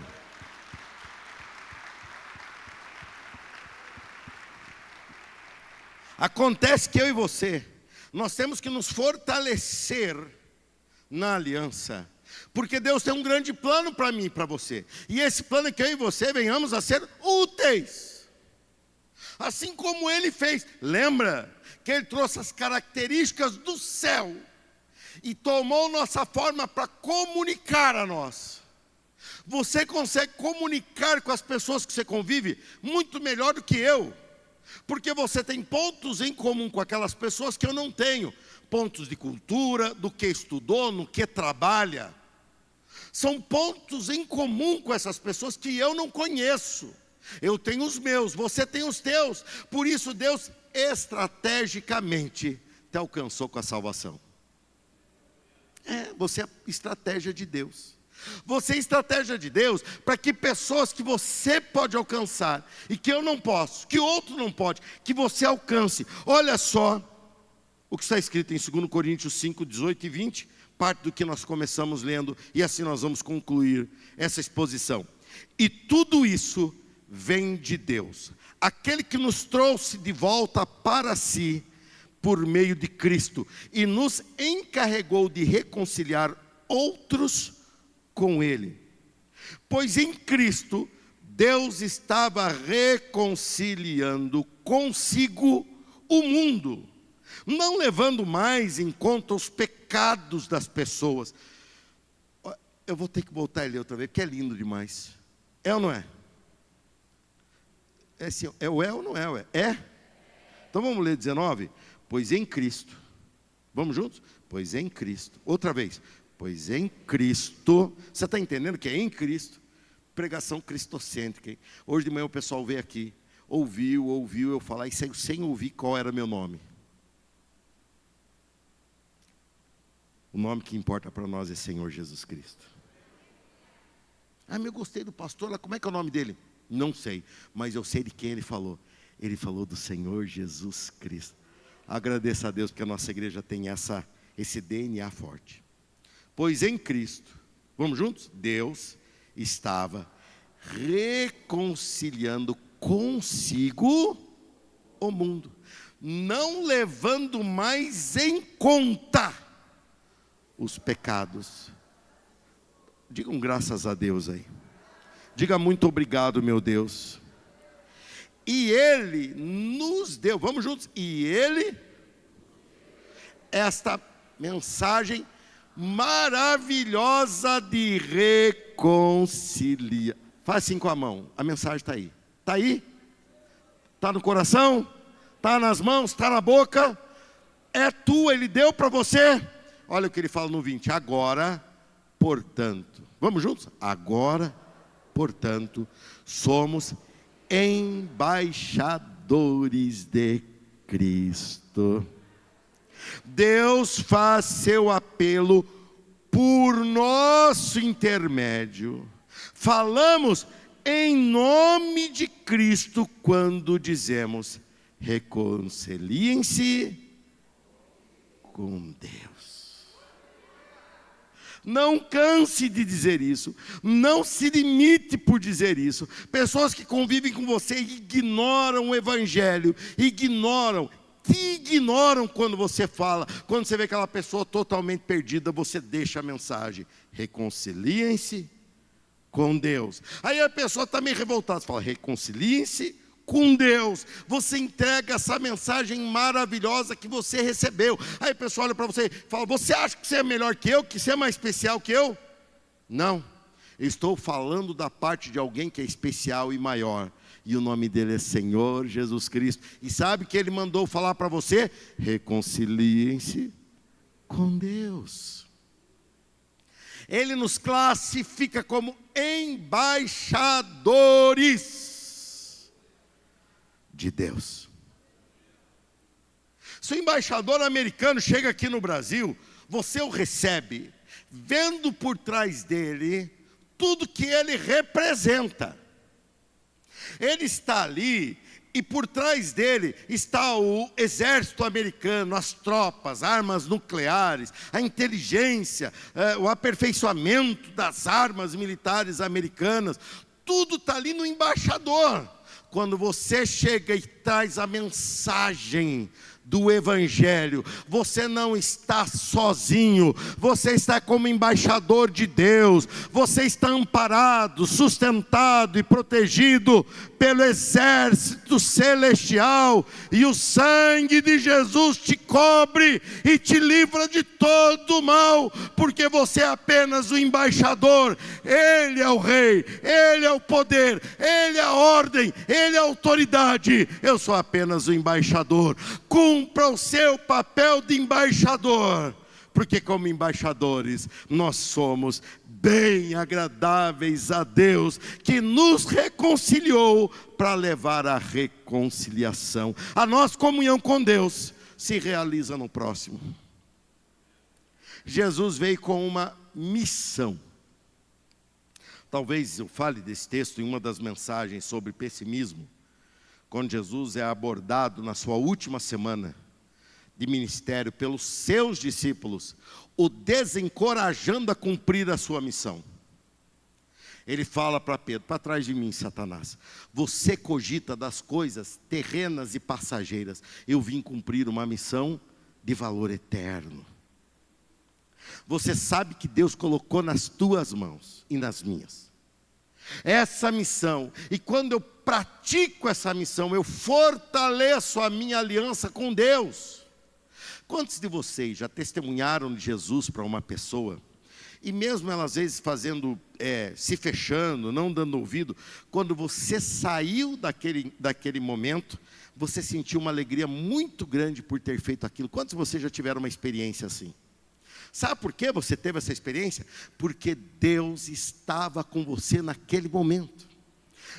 Acontece que eu e você, nós temos que nos fortalecer na aliança, porque Deus tem um grande plano para mim e para você, e esse plano é que eu e você venhamos a ser úteis, assim como Ele fez. Lembra que Ele trouxe as características do céu, e tomou nossa forma para comunicar a nós. Você consegue comunicar com as pessoas que você convive muito melhor do que eu, porque você tem pontos em comum com aquelas pessoas que eu não tenho. Pontos de cultura, do que estudou, no que trabalha. São pontos em comum com essas pessoas que eu não conheço. Eu tenho os meus, você tem os teus. Por isso Deus estrategicamente te alcançou com a salvação. Você é a estratégia de Deus. Você é a estratégia de Deus para que pessoas que você pode alcançar e que eu não posso, que outro não pode, que você alcance. Olha só o que está escrito em 2 Coríntios 5, 18 e 20, parte do que nós começamos lendo, e assim nós vamos concluir essa exposição. E tudo isso vem de Deus, aquele que nos trouxe de volta para si, por meio de Cristo, e nos encarregou de reconciliar outros com Ele. Pois em Cristo, Deus estava reconciliando consigo o mundo, não levando mais em conta os pecados das pessoas. Eu vou ter que voltar a ler outra vez, porque é lindo demais. É ou não é? É, assim, é o é ou não é? Ué? É? Então vamos ler 19. Pois em Cristo. Vamos juntos? Pois em Cristo. Outra vez. Pois em Cristo. Você está entendendo que é em Cristo? Pregação cristocêntrica. Hein? Hoje de manhã o pessoal veio aqui. Ouviu eu falar e saiu sem ouvir qual era meu nome. O nome que importa para nós é Senhor Jesus Cristo. Ah, mas eu gostei do pastor, como é que é o nome dele? Não sei, mas eu sei de quem ele falou. Ele falou do Senhor Jesus Cristo. Agradeço a Deus porque a nossa igreja tem esse DNA forte. Pois em Cristo, vamos juntos? Deus estava reconciliando consigo o mundo, não levando mais em conta os pecados. Digam graças a Deus aí. Diga muito obrigado, meu Deus. E Ele nos deu, vamos juntos, e Ele, esta mensagem maravilhosa de reconciliar. Faz assim com a mão, a mensagem está aí. Está aí? Está no coração? Está nas mãos? Está na boca? É tua, Ele deu para você. Olha o que Ele fala no 20. Agora, portanto, vamos juntos? Agora, portanto, somos embaixadores de Cristo. Deus faz seu apelo por nosso intermédio. Falamos em nome de Cristo quando dizemos: reconciliem-se com Deus. Não canse de dizer isso. Não se limite por dizer isso. Pessoas que convivem com você ignoram o Evangelho. Te ignoram quando você fala. Quando você vê aquela pessoa totalmente perdida, você deixa a mensagem: reconciliem-se com Deus. Aí a pessoa está meio revoltada. Você fala: reconciliem-se com Deus. Você entrega essa mensagem maravilhosa que você recebeu. Aí a pessoa olha para você e fala: você acha que você é melhor que eu? Que você é mais especial que eu? Não. Eu estou falando da parte de alguém que é especial e maior. E o nome dele é Senhor Jesus Cristo. E sabe o que Ele mandou falar para você? Reconciliem-se com Deus. Ele nos classifica como embaixadores de Deus. Se o embaixador americano chega aqui no Brasil, você o recebe, vendo por trás dele tudo que ele representa. Ele está ali e por trás dele está o exército americano, as tropas, armas nucleares, a inteligência, o aperfeiçoamento das armas militares americanas. Tudo está ali no embaixador. Quando você chega e traz a mensagem do Evangelho, você não está sozinho, você está como embaixador de Deus, você está amparado, sustentado e protegido pelo exército celestial, e o sangue de Jesus te cobre e te livra de todo mal, porque você é apenas o embaixador. Ele é o rei, Ele é o poder, Ele é a ordem, Ele é a autoridade. Eu sou apenas o embaixador. Cumpra o seu papel de embaixador, porque como embaixadores nós somos bem agradáveis a Deus, que nos reconciliou para levar a reconciliação. A nossa comunhão com Deus se realiza no próximo. Jesus veio com uma missão. Talvez eu fale desse texto em uma das mensagens sobre pessimismo, quando Jesus é abordado na sua última semana de ministério pelos seus discípulos, o desencorajando a cumprir a sua missão. Ele fala para Pedro: para trás de mim, Satanás, você cogita das coisas terrenas e passageiras, eu vim cumprir uma missão de valor eterno. Você sabe que Deus colocou nas tuas mãos e nas minhas essa missão, e quando eu pratico essa missão, eu fortaleço a minha aliança com Deus. Quantos de vocês já testemunharam de Jesus para uma pessoa, e mesmo ela às vezes fazendo, se fechando, não dando ouvido, quando você saiu daquele momento, você sentiu uma alegria muito grande por ter feito aquilo? Quantos de vocês já tiveram uma experiência assim? Sabe por que você teve essa experiência? Porque Deus estava com você naquele momento.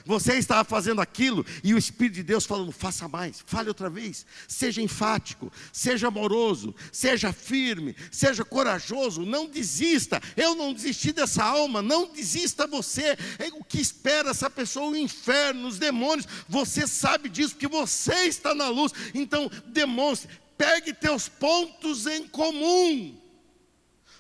Você estava fazendo aquilo e o Espírito de Deus falando: faça mais, fale outra vez, seja enfático, seja amoroso, seja firme, seja corajoso, não desista. Eu não desisti dessa alma, não desista você. O que espera essa pessoa? O inferno, os demônios. Você sabe disso porque você está na luz. Então demonstre, pegue teus pontos em comum.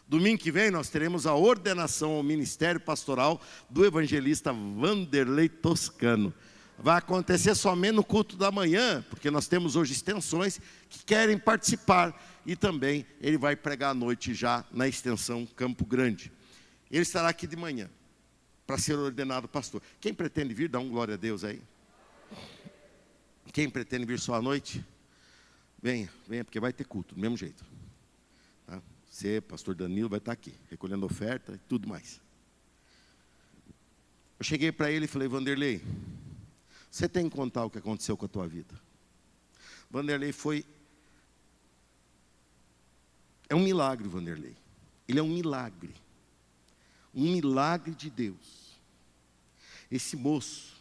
Domingo que vem nós teremos a ordenação ao ministério pastoral do evangelista Vanderlei Toscano. Vai acontecer somente no culto da manhã, porque nós temos hoje extensões que querem participar. E também ele vai pregar à noite já na extensão Campo Grande. Ele estará aqui de manhã para ser ordenado pastor. Quem pretende vir, dá um glória a Deus aí. Quem pretende vir só à noite, venha, porque vai ter culto, do mesmo jeito. Tá? Você, pastor Danilo, vai estar aqui, recolhendo oferta e tudo mais. Eu cheguei para ele e falei: Vanderlei, você tem que contar o que aconteceu com a tua vida. Vanderlei é um milagre, Vanderlei. Ele é um milagre de Deus. Esse moço,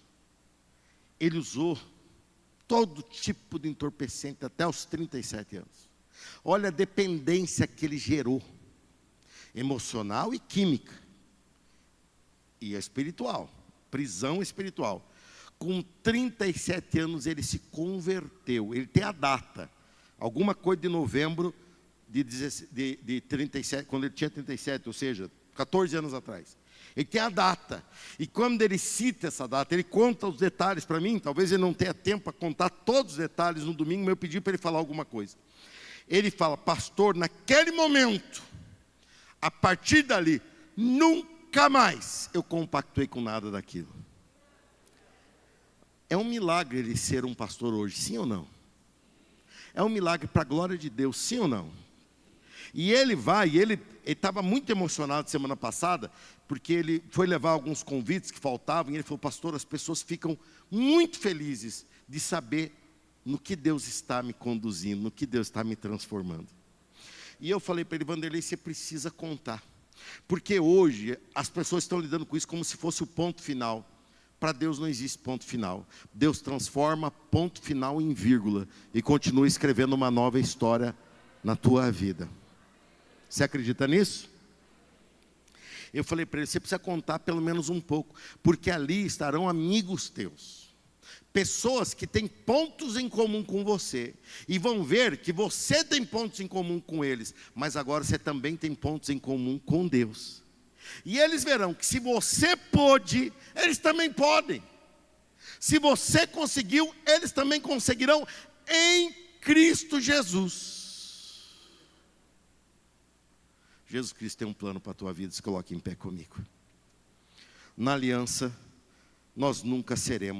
ele usou todo tipo de entorpecente até os 37 anos. Olha a dependência que ele gerou, emocional e química, e espiritual, prisão espiritual. Com 37 anos ele se converteu. Ele tem a data, alguma coisa de novembro de 37, quando ele tinha 37, ou seja, 14 anos atrás. Ele tem a data, e quando ele cita essa data, ele conta os detalhes para mim. Talvez ele não tenha tempo para contar todos os detalhes no domingo, mas eu pedi para ele falar alguma coisa. Ele fala: pastor, naquele momento, a partir dali, nunca mais eu compactuei com nada daquilo. É um milagre ele ser um pastor hoje, sim ou não? É um milagre para a glória de Deus, sim ou não? E ele estava muito emocionado semana passada, porque ele foi levar alguns convites que faltavam, e ele falou: pastor, as pessoas ficam muito felizes de saber no que Deus está me conduzindo, no que Deus está me transformando. E eu falei para ele: Vanderlei, você precisa contar, porque hoje as pessoas estão lidando com isso como se fosse o ponto final. Para Deus não existe ponto final. Deus transforma ponto final em vírgula e continua escrevendo uma nova história na tua vida. Você acredita nisso? Eu falei para ele: você precisa contar pelo menos um pouco, porque ali estarão amigos teus, pessoas que têm pontos em comum com você, e vão ver que você tem pontos em comum com eles, mas agora você também tem pontos em comum com Deus. E eles verão que se você pôde, eles também podem. Se você conseguiu, eles também conseguirão em Cristo Jesus. Jesus Cristo tem um plano para a tua vida. Se coloque em pé comigo. Na aliança, nós nunca seremos